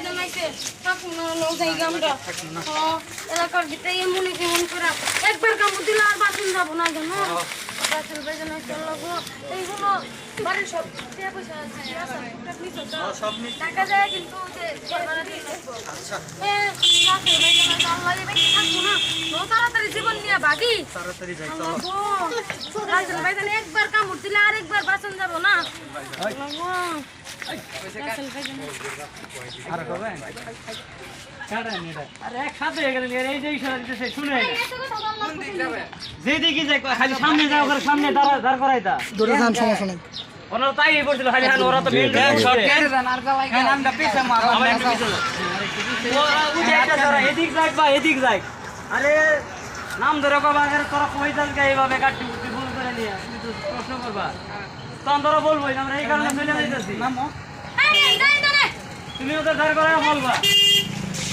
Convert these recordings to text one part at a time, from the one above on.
জানাইছে থাকুন না লোক যাই আমরা এলাকার ভিতরে এমন কেমন করে একবার কামড় দিলে আর বাঁচুন যাবো না জানো রাসেল ভাই জানাইছে লাগো এইগুলো বাড়ির সব পয়সা টাকা যায় কিন্তু আচ্ছা রাসেল ভাই জানাইছে আল্লাহ ভাই থাকবো না তাড়াতাড়ি জীবন নিয়ে ভাগি তাড়াতাড়ি যাই চলো রাসেল ভাই জানে একবার কামড় দিলে আর একবার বাঁচুন যাবো না সামনে যাও সামনে দাঁড় করাই তা সমস্যা নেই ওরা তাই করছিল খালি হান ওরা তো এদিক যাক বা এদিক যাক আরে নাম ধরে কবা তোরা কই যাস এইভাবে কাটি কুটি ফোন করে নিয়ে প্রশ্ন করবা তখন তোরা বলবোই আমরা এই কারণে চলে যাইতেছি তুমি ওদের ধার করে বলবা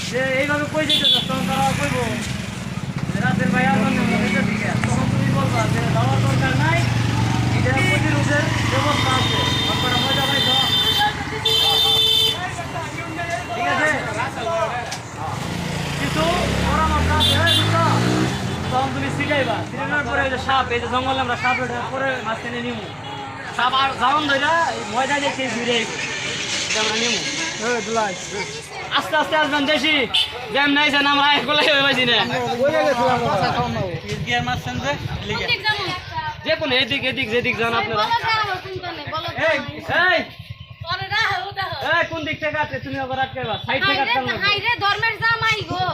যে এইভাবে কই যেতেছ তখন তারা কইবো রাতের ভাই আর তখন তুমি বলবা যে যাওয়ার দরকার নাই এটা প্রতিরোধের ব্যবস্থা আছে আপনারা মজা পাইছ ঠিক আছে কিন্তু পরামর্শ আছে তখন তুমি শিখাইবা শিখানোর পরে ওই যে সাপ এই যে জঙ্গলে আমরা সাপ পরে মাঝখানে নিমু সাপ আর যাওয়ান ধরা ময়দা দেখে ঘুরে আমরা নিমু আস্তে আস্তে আসবেন দেশি যেমন নাইছেন আমরা একলাই হয়ে পাইছি না যে কোনো এদিক এদিক যেদিক যান আপনারা কোন দিক থেকে আছে তুমি আবার আটকে সাইড থেকে ধর্মের জামাই গো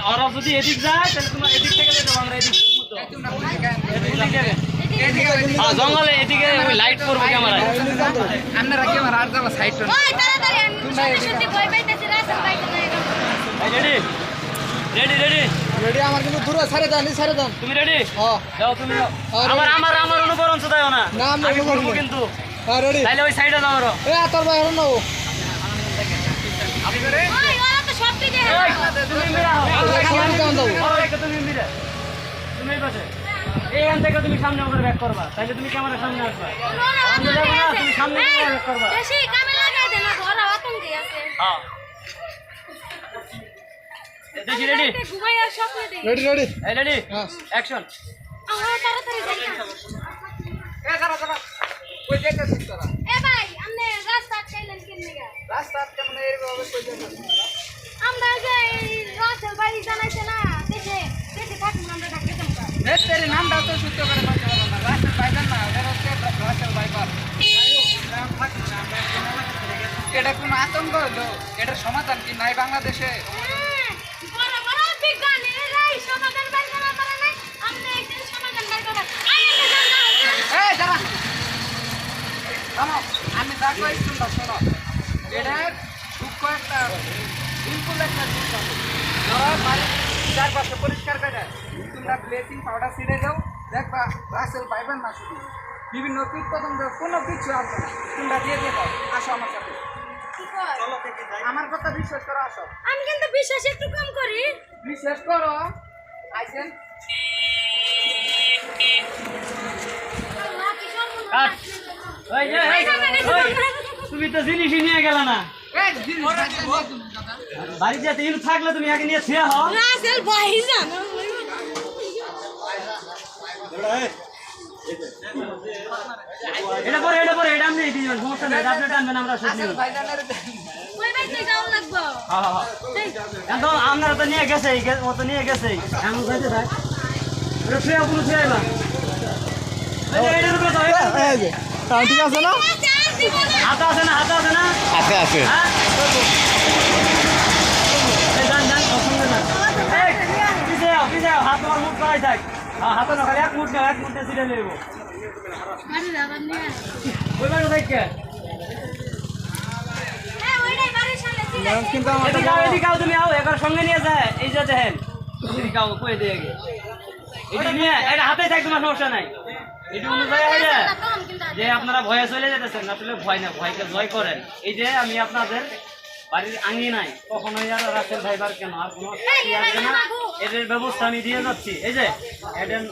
ওরা যদি এদিক যায় তাহলে তোমার এদিক থেকে যেতে আমরা এদিক জঙ্গলে এদিকে লাইট করবো ক্যামেরায় আপনারা ক্যামেরা আর যাবো side ready ready ready ready আমার কিন্তু দূরে ছাড়ে দেন তুমি রেডি যাও তুমি আমার আমার আমার অনুকরণ শুধাইও না আমি করবো কিন্তু রেডি তাইলে ওই সাইডে যাও আরো এ তোর ভাই হলো নাও আপনি করে ওই ওরা তো সব দিকে তুমি মেরা তুমি মেরা তুমি এই পাশে এইখান থেকে তুমি সামনে ওভার ব্যাক করবা তাইলে তুমি ক্যামেরা সামনে আসবা তুমি সামনে ব্যাক করবা বেশি কামে লাগাই দেন না ওরা আতঙ্কে আছে হ্যাঁ দেখি রেডি ঘুমাইয়া স্বপ্নে দেখি রেডি রেডি এই রেডি অ্যাকশন আমরা তাড়াতাড়ি যাই না এ দাঁড়া কই যেতেছিস তোরা এ ভাই আমনে রাস্তা চাইলেন কেমনে গা রাস্তা কেমন এইভাবে কই যেতেছিস আমরা যে রাসেল ভাই জানাইছে না দেখে দেখে থাকুন আমরা ডাকতে যাবো তেরে নামটা তো সূত্র করে বলতে পারো না রাস্তা বাইজান না ওরা হচ্ছে রাস্তার বাইপার এটা কোন আতঙ্ক হলো এটার সমাধান কি নাই বাংলাদেশে বড় বড় বিজ্ঞানীরা রাই সমাধান বের করা পারে না আমরা একদিন সমাধান বের করব এই দাঁড়া থামো আমি যা কই শুনবা শোনো এটা দুঃখ একটা সিম্পল একটা জিনিস আছে ধরো বাড়ি চারপাশে পরিষ্কার করে তোমরা ব্লিচিং পাউডার ছিটে দাও দেখবা রাসেল পাইবেন না শুধু বিভিন্ন কীট পতঙ্গ কোনো কিছু আসবে না তোমরা দিয়ে দাও আসো আমার সাথে আমার কথা বিশ্বাস করো আসো আমি কিন্তু বিশ্বাস একটু কম করি বিশ্বাস করো আইছেন আল্লাহ কি সর্বনাশ এই যে তুমি তো জিনিসই নিয়ে গেল না এই জিনিস বাড়িতে তিন থাকলে তুমি একে নিয়ে ছিয়া হও রাসেল ভাই জানো এটা পরে এটা আমি এই দিন সমস্যা নেই আপনি টানবেন আমরা সব নিব ভাইজানের ওই বাইতে যাও লাগবো হ্যাঁ এখন আপনারা তো নিয়ে গেছেই ও তো নিয়ে গেছেই এমন কইতে থাক এটা ছিয়া পুরো ছিয়া না এই যে এটার উপরে দাও এই যে তাও ঠিক আছে না হাতা আছে না আছে আছে হ্যাঁ এই জান পছন্দ না এই পিছে হাত তোমার মুখ করাই থাক হাত না খালি এক মুঠে ছিড়ে নেব আরে দাদা নিয়ে ওই বাড়ি দেখে এই ওইটাই বাড়ির সামনে ছিল কিন্তু এদিকে আও তুমি আও একবার সঙ্গে নিয়ে যায় এই যে দেখেন এদিকে আও কই দিয়ে গে এটা নিয়ে এটা হাতে থাক তোমার সমস্যা নাই এটা অনুযায়ী হইলে যে আপনারা ভয়ে চলে যেতেছেন আসলে ভয় না ভয়কে জয় করেন এই যে আমি আপনাদের বাড়ির আঙিয়ে নাই কখনোই আর রাসেল ভাইবার কেন আর কোনো এদের ব্যবস্থা আমি দিয়ে যাচ্ছি এই যে এডেন